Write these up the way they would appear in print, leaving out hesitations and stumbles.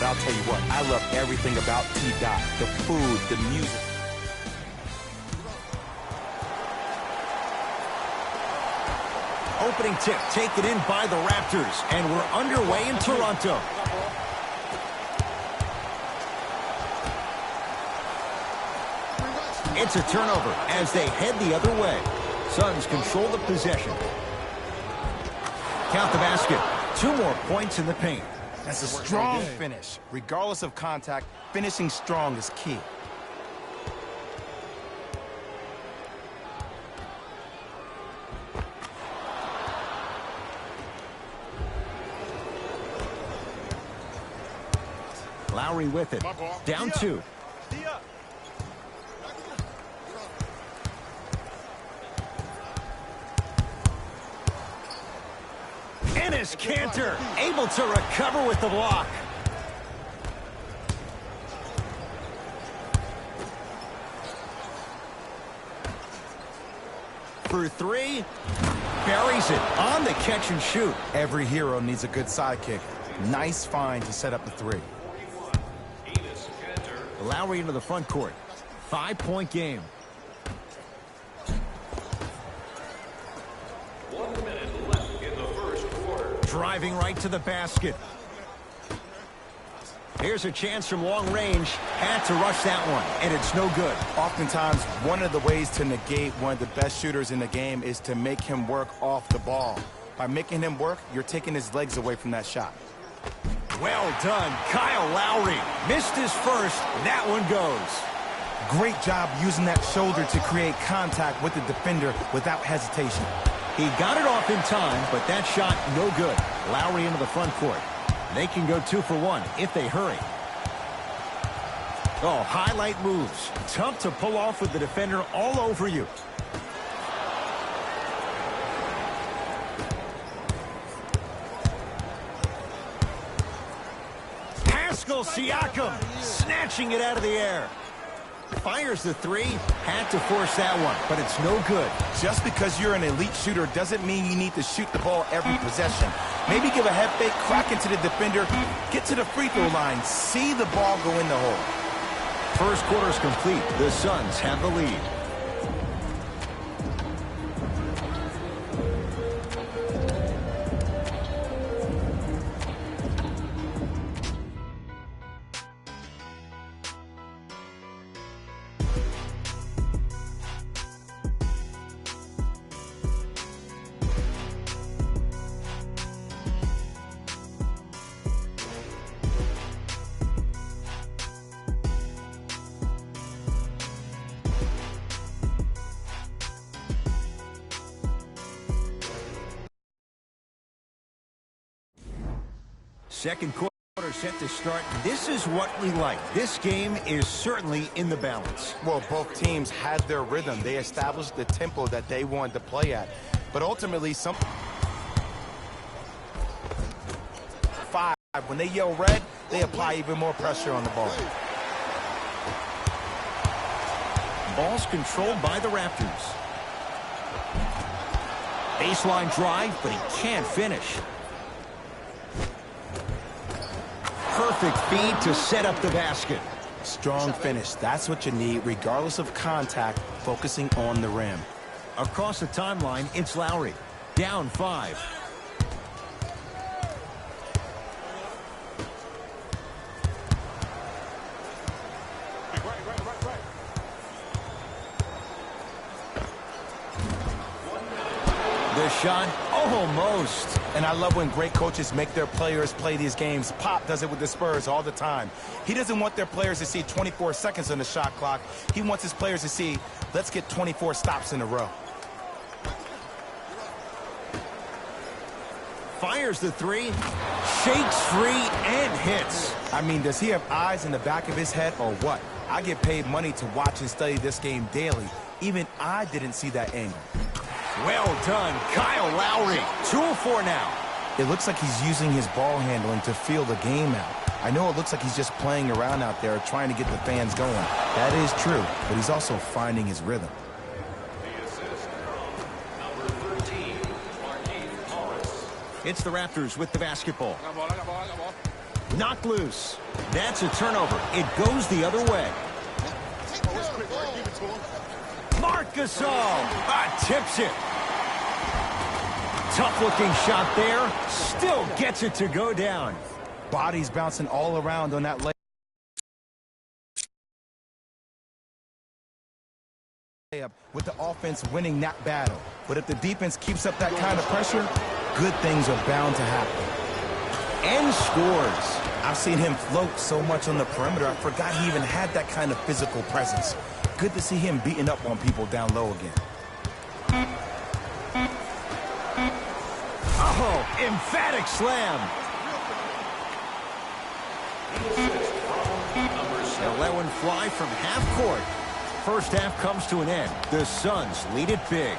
but I'll tell you what, I love everything about T-Dot. The food, the music. Opening tip taken in by the Raptors, and we're underway in Toronto. It's a turnover as they head the other way. Suns control the possession. Count the basket. 2 more points in the paint. That's a strong finish. Regardless of contact, finishing strong is key. Lowry with it. Down 2. Enes Kanter able to recover with the block. For 3. Buries it on the catch and shoot. Every hero needs a good sidekick. Nice find to set up the 3. Lowry into the front court. 5-point game. 1 minute left in the first quarter. Driving right to the basket. Here's a chance from long range. Had to rush that one, and it's no good. Oftentimes, one of the ways to negate one of the best shooters in the game is to make him work off the ball. By making him work, you're taking his legs away from that shot. Well done, Kyle Lowry. Missed his first. That one goes. Great job using that shoulder to create contact with the defender without hesitation. He got it off in time, but that shot no good. Lowry into the front court. They can go 2 for 1 if they hurry. Oh, highlight moves. Tough to pull off with the defender all over you. Pascal Siakam snatching it out of the air. Fires the 3. Had to force that one, but it's no good. Just because you're an elite shooter doesn't mean you need to shoot the ball every possession. Maybe give a head fake, crack into the defender, get to the free throw line, see the ball go in the hole. First quarter's complete. The Suns have the lead. Second quarter set to start. This is what we like. This game is certainly in the balance. Well, both teams had their rhythm. They established the tempo that they wanted to play at. But ultimately, when they yell red, they apply even more pressure on the ball. Ball's controlled by the Raptors. Baseline drive, but he can't finish. Perfect feed to set up the basket. Strong finish. That's what you need, regardless of contact, focusing on the rim. Across the timeline, it's Lowry. Down 5. The shot, almost. And I love when great coaches make their players play these games. Pop does it with the Spurs all the time. He doesn't want their players to see 24 seconds on the shot clock. He wants his players to see, let's get 24 stops in a row. Fires the 3, shakes free, and hits. I mean, does he have eyes in the back of his head or what? I get paid money to watch and study this game daily. Even I didn't see that angle. Well done, Kyle Lowry. 2 of 4 now. It looks like he's using his ball handling to feel the game out. I know it looks like he's just playing around out there trying to get the fans going. That is true, but he's also finding his rhythm. It's the Raptors with the basketball. Knocked loose. That's a turnover. It goes the other way. Marc Gasol tips it. Tough-looking shot there. Still gets it to go down. Bodies bouncing all around on that layup with the offense winning that battle. But if the defense keeps up that kind of pressure, good things are bound to happen. And scores. I've seen him float so much on the perimeter, I forgot he even had that kind of physical presence. Good to see him beating up on people down low again. Oh, emphatic slam. They'll let one fly from half court. First half comes to an end. The Suns lead it big.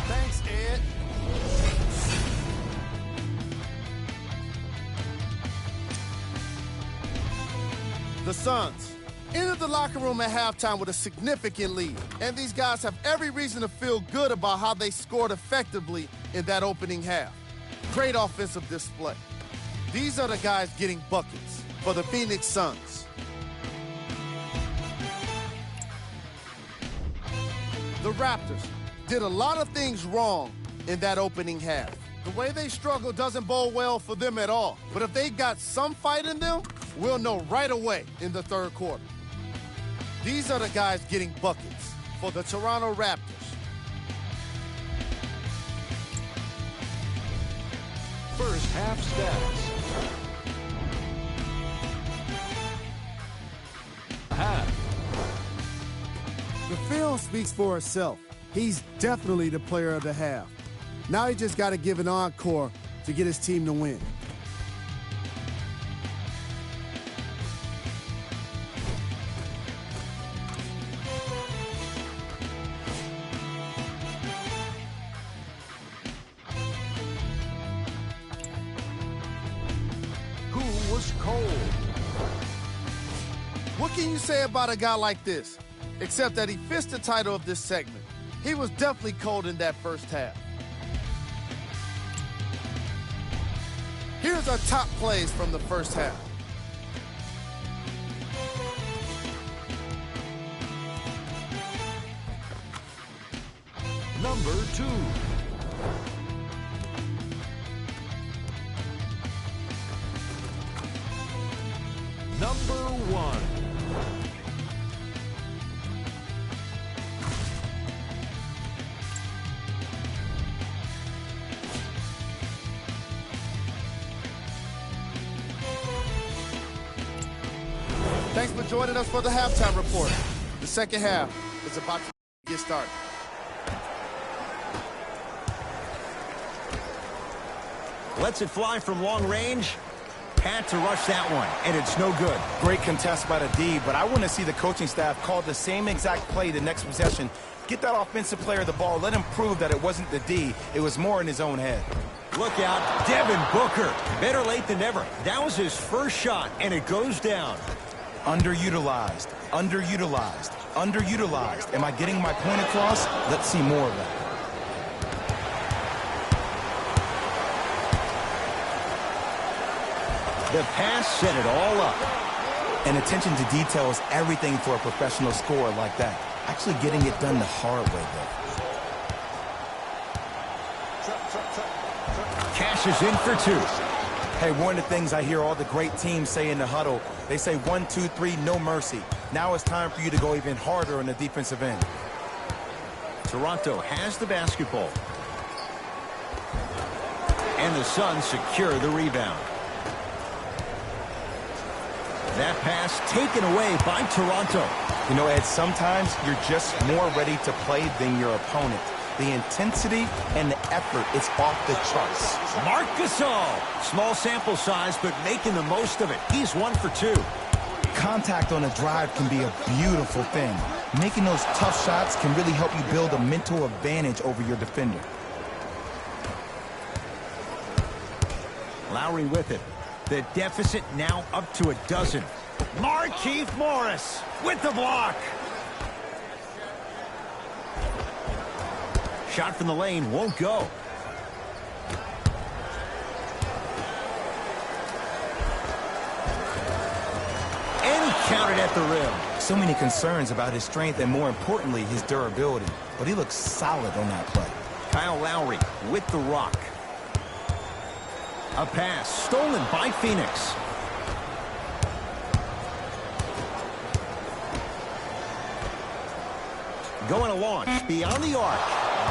Thanks, Ed. The Suns entered the locker room at halftime with a significant lead, and these guys have every reason to feel good about how they scored effectively in that opening half. Great offensive display. These are the guys getting buckets for the Phoenix Suns. The Raptors did a lot of things wrong in that opening half. The way they struggle doesn't bode well for them at all. But if they got some fight in them, we'll know right away in the third quarter. These are the guys getting buckets for the Toronto Raptors. First half stats. The film speaks for itself. He's definitely the player of the half. Now he just got to give an encore to get his team to win. Who was cold? What can you say about a guy like this? Except that he fits the title of this segment. He was definitely cold in that first half. Here's our top plays from the first half. Number 2. Number 1. Thanks for joining us for the halftime report. The second half is about to get started. Lets it fly from long range. Had to rush that one, and it's no good. Great contest by the D, but I want to see the coaching staff call the same exact play the next possession. Get that offensive player the ball. Let him prove that it wasn't the D. It was more in his own head. Look out, Devin Booker. Better late than never. That was his first shot, and it goes down. Underutilized, underutilized, underutilized. Am I getting my point across? Let's see more of that. The pass set it all up. And attention to detail is everything for a professional scorer like that. Actually getting it done the hard way, though. Cash is in for 2. Hey, one of the things I hear all the great teams say in the huddle, they say 1, 2, 3, no mercy. Now it's time for you to go even harder on the defensive end. Toronto has the basketball. And the Suns secure the rebound. That pass taken away by Toronto. You know, Ed, sometimes you're just more ready to play than your opponent. The intensity and the effort is off the charts. Marc Gasol. Small sample size, but making the most of it. He's 1 for 2. Contact on a drive can be a beautiful thing. Making those tough shots can really help you build a mental advantage over your defender. Lowry with it. The deficit now up to a dozen. Markieff Morris with the block. Shot from the lane won't go. And he counted at the rim. So many concerns about his strength and, more importantly, his durability. But he looks solid on that play. Kyle Lowry with the rock. A pass stolen by Phoenix. Going to launch beyond the arc.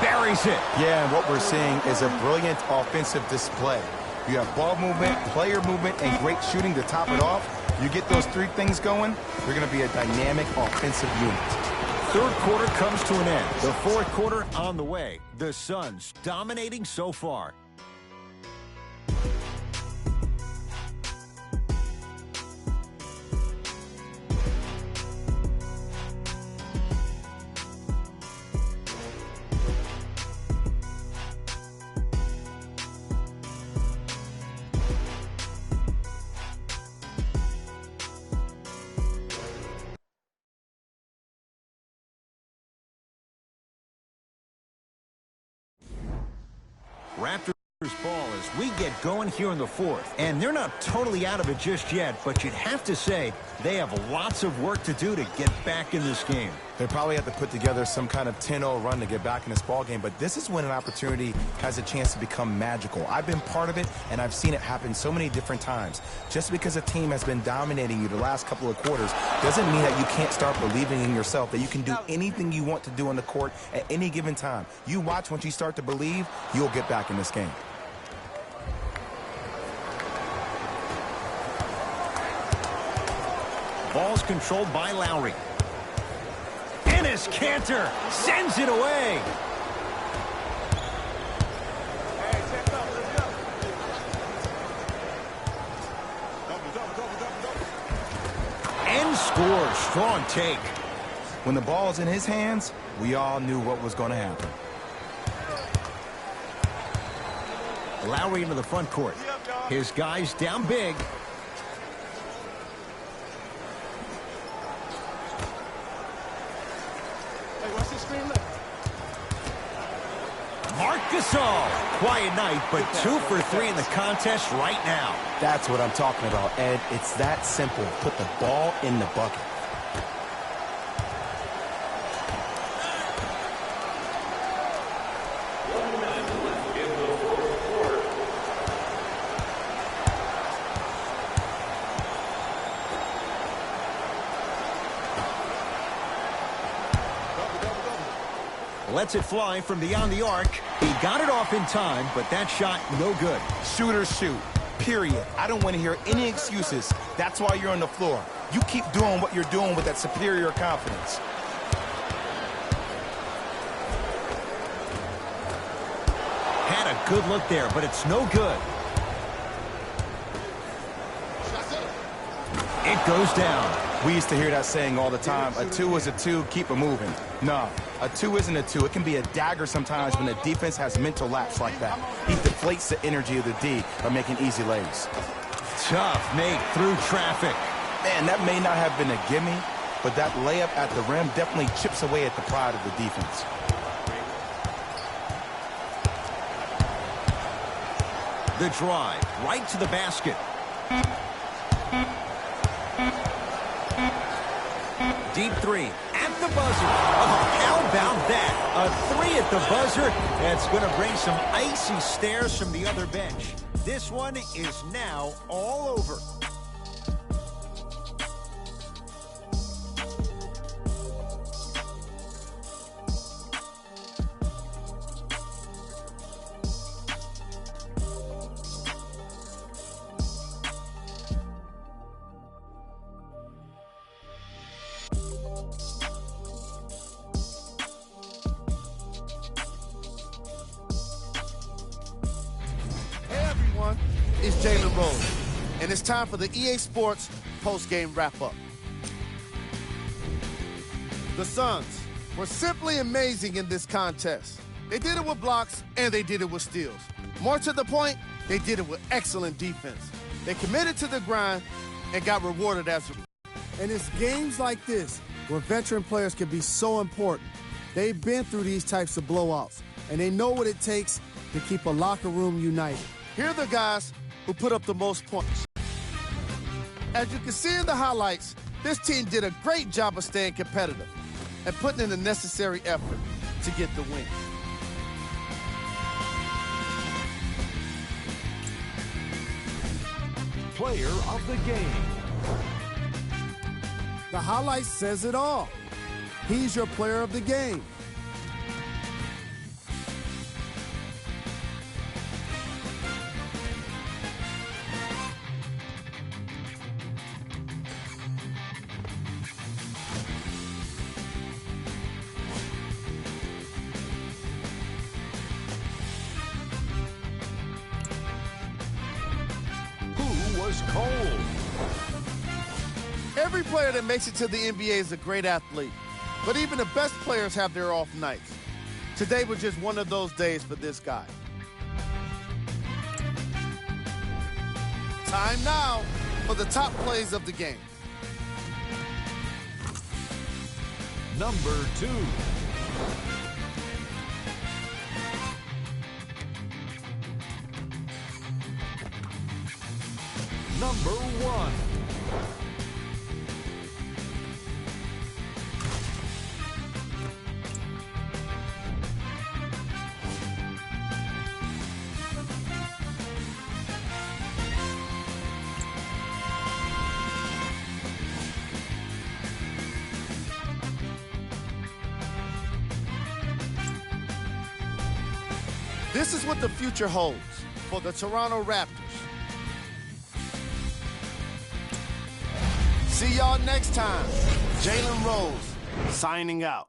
Buries it. Yeah, and what we're seeing is a brilliant offensive display. You have ball movement, player movement, and great shooting to top it off. You get those 3 things going, you're going to be a dynamic offensive unit. Third quarter comes to an end. The fourth quarter on the way. The Suns dominating so far. Raptors ball as we get going here in the fourth. And they're not totally out of it just yet, but you'd have to say they have lots of work to do to get back in this game. They probably have to put together some kind of 10-0 run to get back in this ball game, but this is when an opportunity has a chance to become magical. I've been part of it, and I've seen it happen so many different times. Just because a team has been dominating you the last couple of quarters doesn't mean that you can't start believing in yourself, that you can do anything you want to do on the court at any given time. You watch, once you start to believe, you'll get back in this game. Ball's controlled by Lowry. Enes Kanter sends it away. And scores. Strong take. When the ball's in his hands, we all knew what was going to happen. Lowry into the front court. His guys down big. Marc Gasol. Quiet night, but 2 for 3 in the contest right now. That's what I'm talking about, Ed. It's that simple. Put the ball in the bucket. Lets it fly from beyond the arc. He got it off in time, but that shot no good. Shooters shoot, period. I don't want to hear any excuses. That's why you're on the floor. You keep doing what you're doing with that superior confidence. Had a good look there, but it's no good. It goes down. We used to hear that saying all the time, a 2 is a 2, keep it moving. No, a 2 isn't a 2. It can be a dagger sometimes when the defense has mental lapse like that. He deflates the energy of the D by making easy lays. Tough make through traffic. Man, that may not have been a gimme, but that layup at the rim definitely chips away at the pride of the defense. The drive, right to the basket. Deep 3 at the buzzer. Oh, how about that? A 3 at the buzzer. That's going to bring some icy stares from the other bench. This one is now all over. is Jalen Rose, and it's time for the EA Sports post-game wrap-up. The Suns were simply amazing in this contest. They did it with blocks, and they did it with steals. More to the point, they did it with excellent defense. They committed to the grind and got rewarded as a... And it's games like this where veteran players can be so important. They've been through these types of blowouts, and they know what it takes to keep a locker room united. Here are the guys who put up the most points. As you can see in the highlights, this team did a great job of staying competitive and putting in the necessary effort to get the win. Player of the game. The highlight says it all. He's your player of the game. Who was cold? Every player that makes it to the NBA is a great athlete, but even the best players have their off nights. Today was just one of those days for this guy. Time now for the top plays of the game. Number 2. Number 1. This is what the future holds for the Toronto Raptors. See y'all next time. Jalen Rose signing out.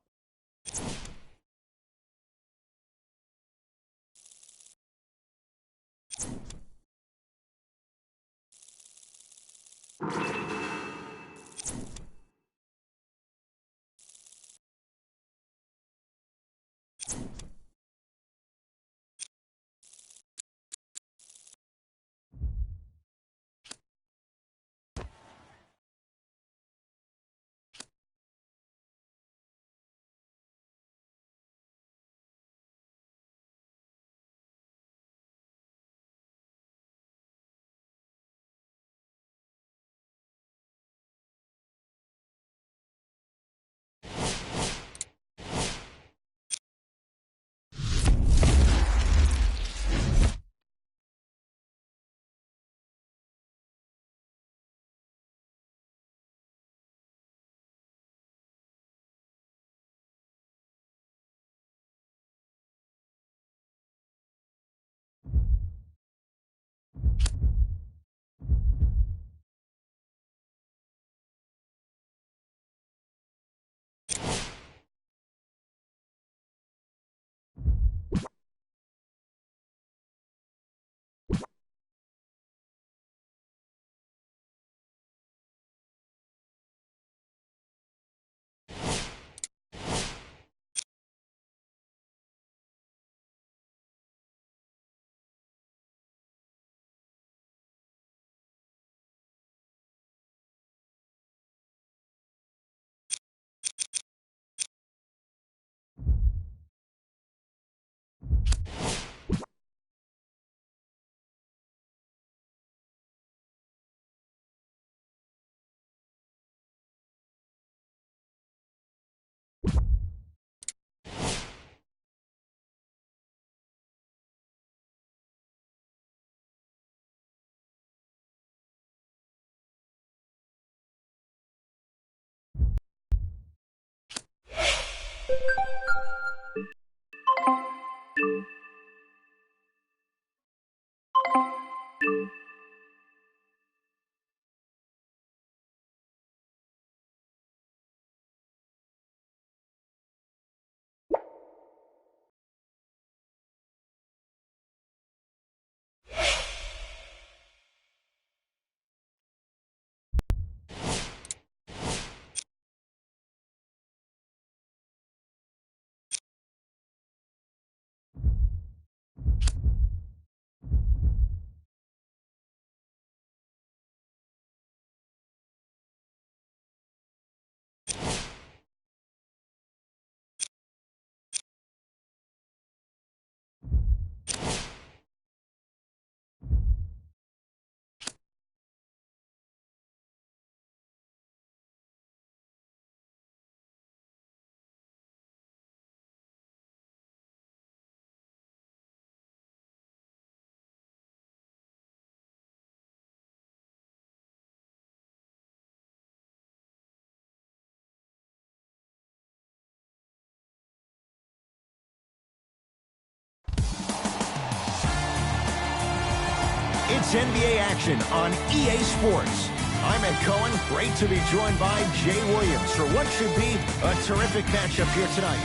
It's NBA action on EA Sports. I'm Ed Cohen. Great to be joined by Jay Williams for what should be a terrific matchup here tonight.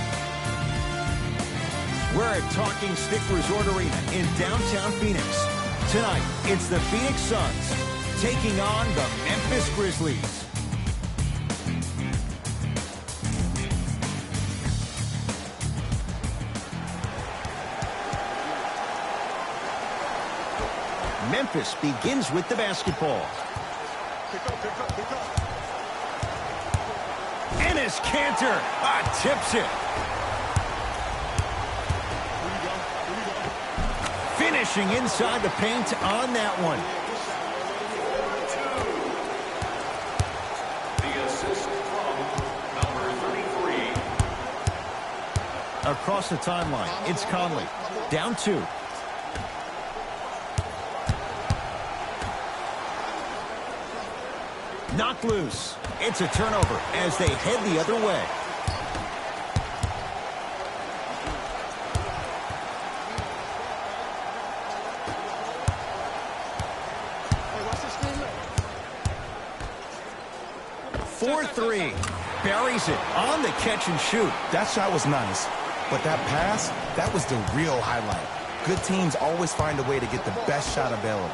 We're at Talking Stick Resort Arena in downtown Phoenix. Tonight, it's the Phoenix Suns taking on the Memphis Grizzlies. Memphis begins with the basketball. Enes Kanter tips it. Finishing inside the paint on that one. The assist from number 33. Across the timeline, it's Conley. Down 2. Knocked loose. It's a turnover as they head the other way. For 3. Buries it on the catch and shoot. That shot was nice, but that pass, that was the real highlight. Good teams always find a way to get the best shot available.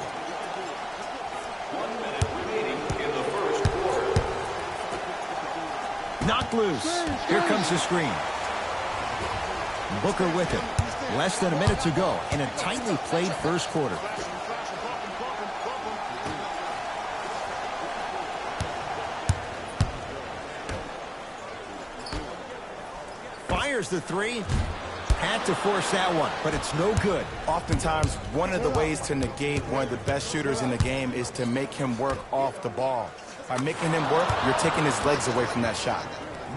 Knocked loose. Here comes the screen. Booker with it. Less than a minute to go in a tightly played first quarter. Fires the 3. Had to force that one, but it's no good. Oftentimes, one of the ways to negate one of the best shooters in the game is to make him work off the ball. By making him work, you're taking his legs away from that shot.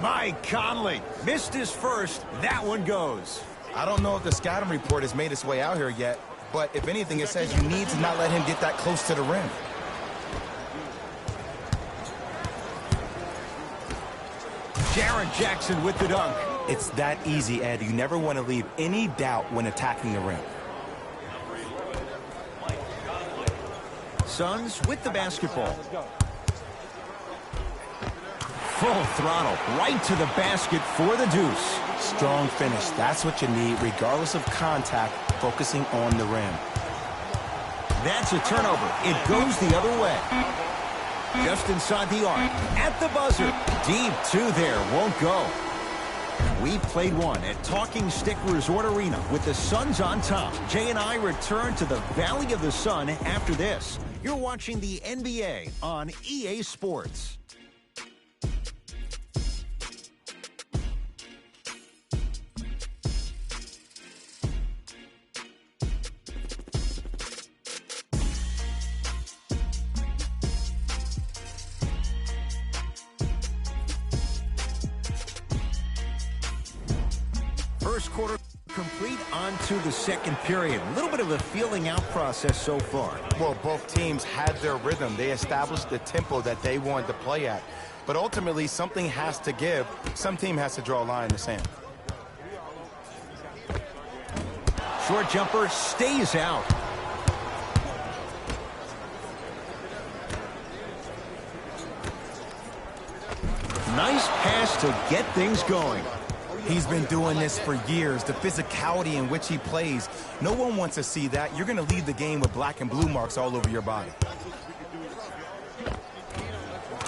Mike Conley missed his first. That one goes. I don't know if the scouting report has made its way out here yet, but if anything, it says you need to not let him get that close to the rim. Jaren Jackson with the dunk. It's that easy, Ed. You never want to leave any doubt when attacking the rim. Suns with the basketball. Full throttle, right to the basket for the deuce. Strong finish. That's what you need, regardless of contact, focusing on the rim. That's a turnover. It goes the other way. Just inside the arc. At the buzzer. Deep 2 there. Won't go. We played one at Talking Stick Resort Arena with the Suns on top. Jay and I return to the Valley of the Sun after this. You're watching the NBA on EA Sports. First quarter complete, on to the second period. A little bit of a feeling out process so far. Well, both teams had their rhythm. They established the tempo that they wanted to play at. But ultimately, something has to give. Some team has to draw a line in the sand. Short jumper stays out. Nice pass to get things going. He's been doing this for years. The physicality in which he plays, no one wants to see that. You're going to leave the game with black and blue marks all over your body.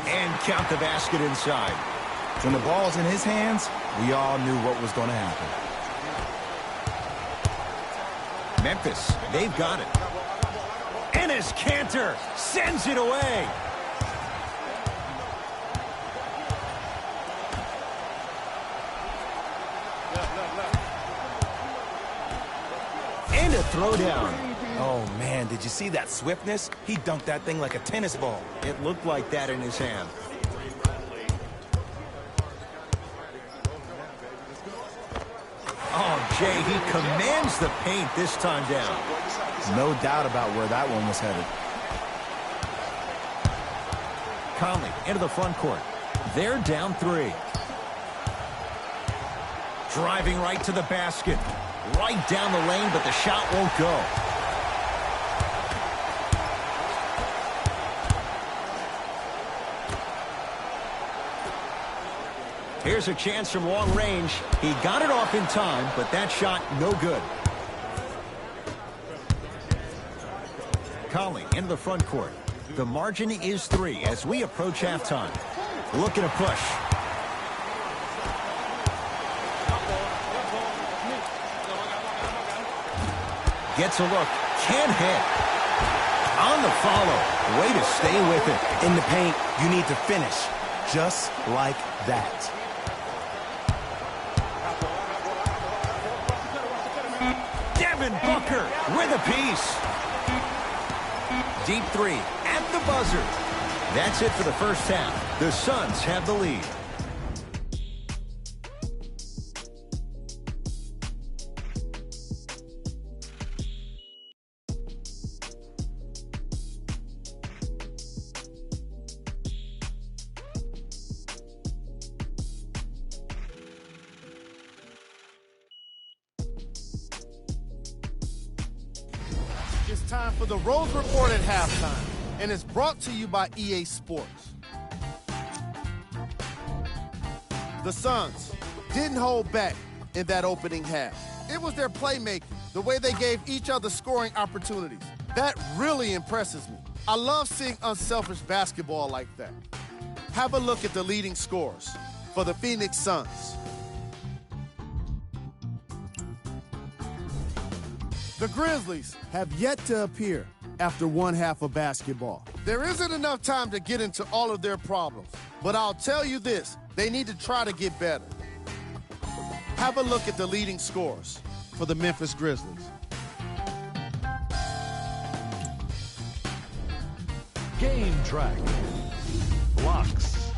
And count the basket inside. When the ball's in his hands, we all knew what was going to happen. Memphis, they've got it. Enes Kanter sends it away. And a throwdown. Oh, man, did you see that swiftness? He dunked that thing like a tennis ball. It looked like that in his hand. Oh, Jay, he commands the paint this time down. No doubt about where that one was headed. Conley into the front court. They're down 3. Driving right to the basket. Right down the lane, but the shot won't go. Here's a chance from long range. He got it off in time, but that shot no good. Conley into the front court. The margin is 3 as we approach halftime. Looking to push. Gets a look. Can't hit. On the follow. Way to stay with it. In the paint, you need to finish. Just like that. Devin Booker with a piece. Deep 3 at the buzzer. That's it for the first half. The Suns have the lead. It's time for the Rose Report at halftime, and it's brought to you by EA Sports. The Suns didn't hold back in that opening half. It was their playmaking, the way they gave each other scoring opportunities. That really impresses me. I love seeing unselfish basketball like that. Have a look at the leading scorers for the Phoenix Suns. The Grizzlies Have yet to appear after one half of basketball. There isn't enough time to get into all of their problems, but I'll tell you this, they need to try to get better. Have a look at the leading scorers for the Memphis Grizzlies. Game track. Blocks.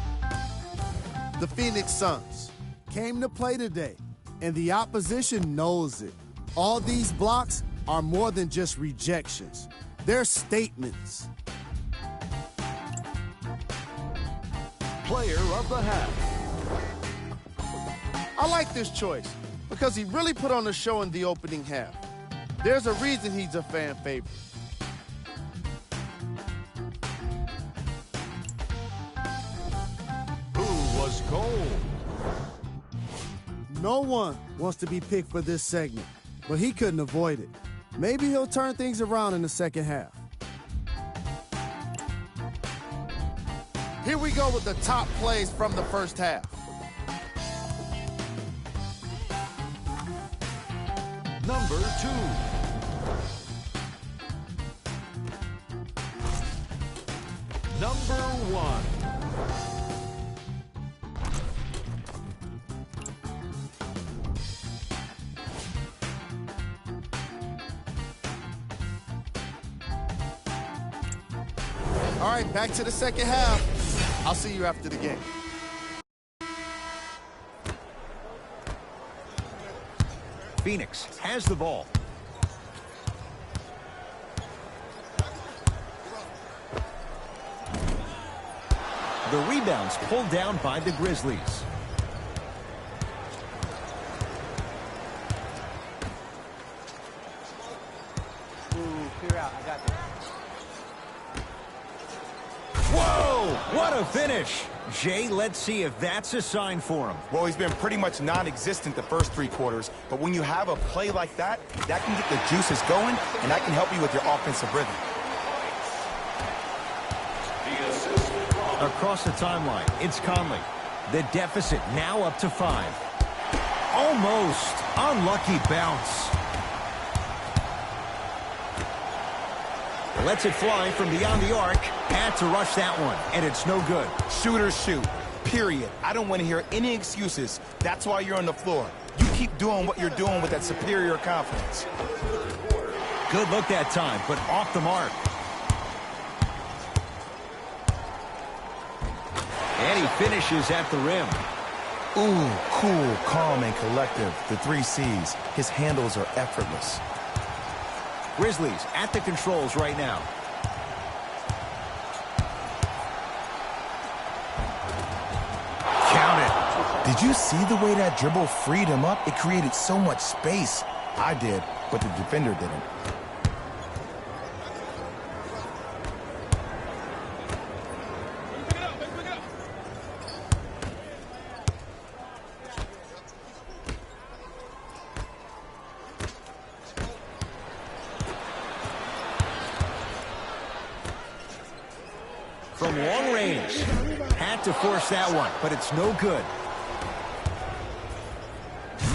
The Phoenix Suns. Came to play today, and the opposition knows it. All these blocks are more than just rejections. They're statements. Player of the half. I like this choice because he really put on a show in the opening half. There's a reason he's a fan favorite. Who was cold? No one wants to be picked for this segment, but he couldn't avoid it. Maybe he'll turn things around in the second half. Here we go with the top plays from the first half. Number 2. Number 1. All right, back to the second half. I'll see you after the game. Phoenix has the ball. The rebound's pulled down by the Grizzlies. Clear out. I got this. Whoa! What a finish! Jay, let's see if that's a sign for him. Well, he's been pretty much non-existent the first 3 quarters, but when you have a play like that, that can get the juices going, and that can help you with your offensive rhythm. The assist from Across the timeline, it's Conley. The deficit now up to 5. Almost. Unlucky bounce. Lets it fly from beyond the arc. Had to rush that one, and it's no good. Shooters shoot, period. I don't want to hear any excuses. That's why you're on the floor. You keep doing what you're doing with that superior confidence. Good look that time, but off the mark. And he finishes at the rim. Ooh, cool, calm, and collective. The 3 C's. His handles are effortless. Grizzlies at the controls right now. Count it. Did you see the way that dribble freed him up? It created so much space. I did, but the defender didn't. from long range. Had to force that one, but it's no good.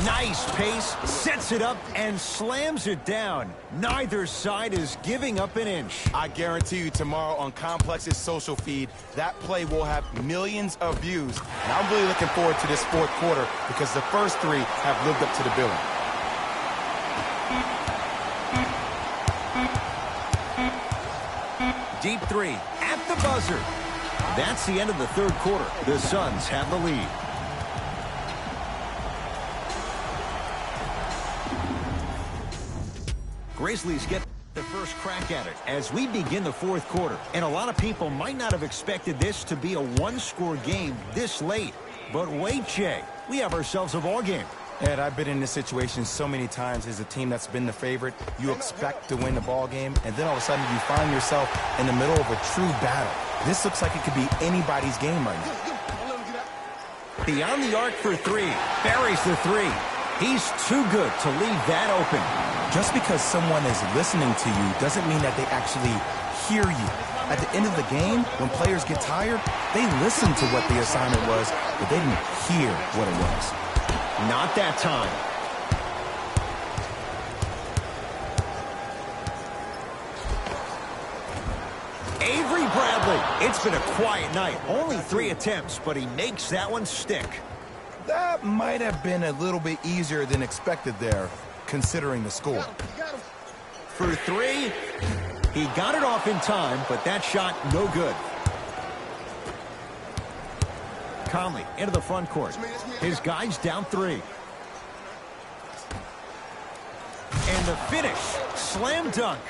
Nice pace, sets it up, and slams it down. Neither side is giving up an inch. I guarantee you tomorrow on Complex's social feed, that play will have millions of views. And I'm really looking forward to this fourth quarter because the first three have lived up to the billing. Deep three at the buzzer. That's the end of the third quarter. The Suns have the lead. Grizzlies get the first crack at it as we begin the fourth quarter. And a lot of people might not have expected this to be a one-score game this late. But wait, Jay, we have ourselves a ball game. Ed, I've been in this situation so many times as a team that's been the favorite. You expect to win the ball game, and then all of a sudden you find yourself in the middle of a true battle. This looks like it could be anybody's game right now. Beyond the arc for three. Buries the three. He's too good to leave that open. Just because someone is listening to you doesn't mean that they actually hear you. At the end of the game, when players get tired, they listen to what the assignment was, but they didn't hear what it was. Not that time. Avery Bradley. It's been a quiet night. Only 3 attempts, but he makes that one stick. That might have been a little bit easier than expected there, considering the score. For three, he got it off in time, but that shot no good. Conley into the front court. His guys down 3. And the finish, slam dunk.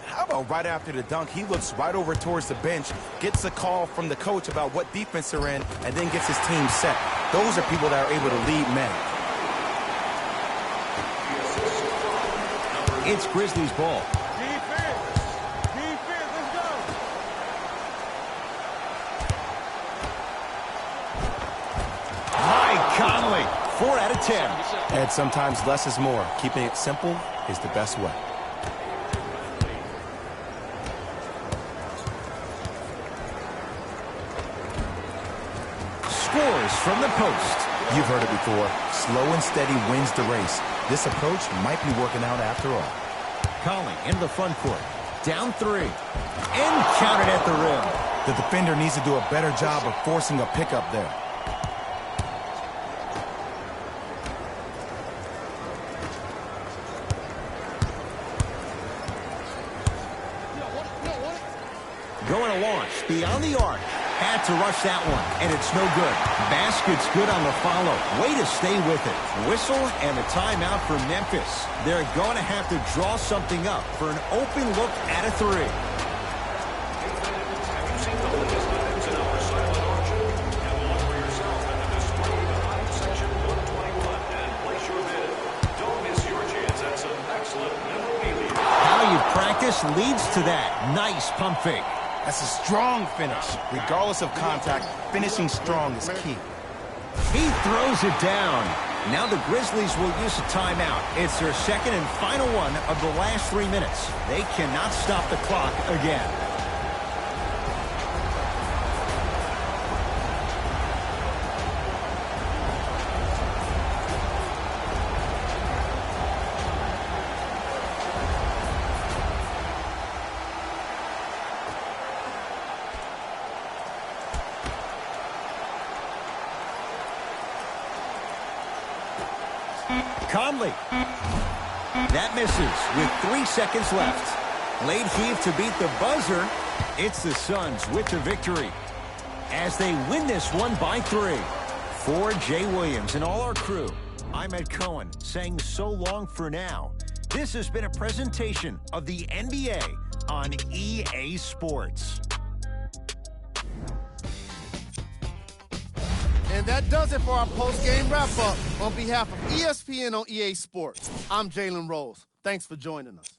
How about right after the dunk, he looks right over towards the bench, gets a call from the coach about what defense they're in, and then gets his team set. Those are people that are able to lead men. It's Grizzlies ball. Let's go. Mike Conley, 4 out of 10. And sometimes less is more. Keeping it simple is the best way. Scores from the post. You've heard it before. Slow and steady wins the race. This approach might be working out after all. Conley into the front court. Down 3. And counted at the rim. The defender needs to do a better job of forcing a pickup there. Going to launch beyond the arc. Had to rush that one, and it's no good. Basket's good on the follow. Way to stay with it. Whistle and a timeout for Memphis. They're going to have to draw something up for an open look at a 3. Have you seen the latest items in our silent auction? Have a look for yourself at the display behind section 121 and place your bid. Don't miss your chance at some excellent memorabilia. How you practice leads to that. Nice pump fake. That's a strong finish. Regardless of contact, finishing strong is key. He throws it down. Now the Grizzlies will use a timeout. It's their second and final one of the last 3 minutes. They cannot stop the clock again. Conley. That misses with 3 seconds left. Late heave to beat the buzzer. It's the Suns with the victory as they win this one by 3. For Jay Williams and all our crew, I'm Ed Cohen saying so long for now. This has been a presentation of the NBA on EA Sports. And that does it for our post-game wrap-up. On behalf of ESPN on EA Sports, I'm Jalen Rose. Thanks for joining us.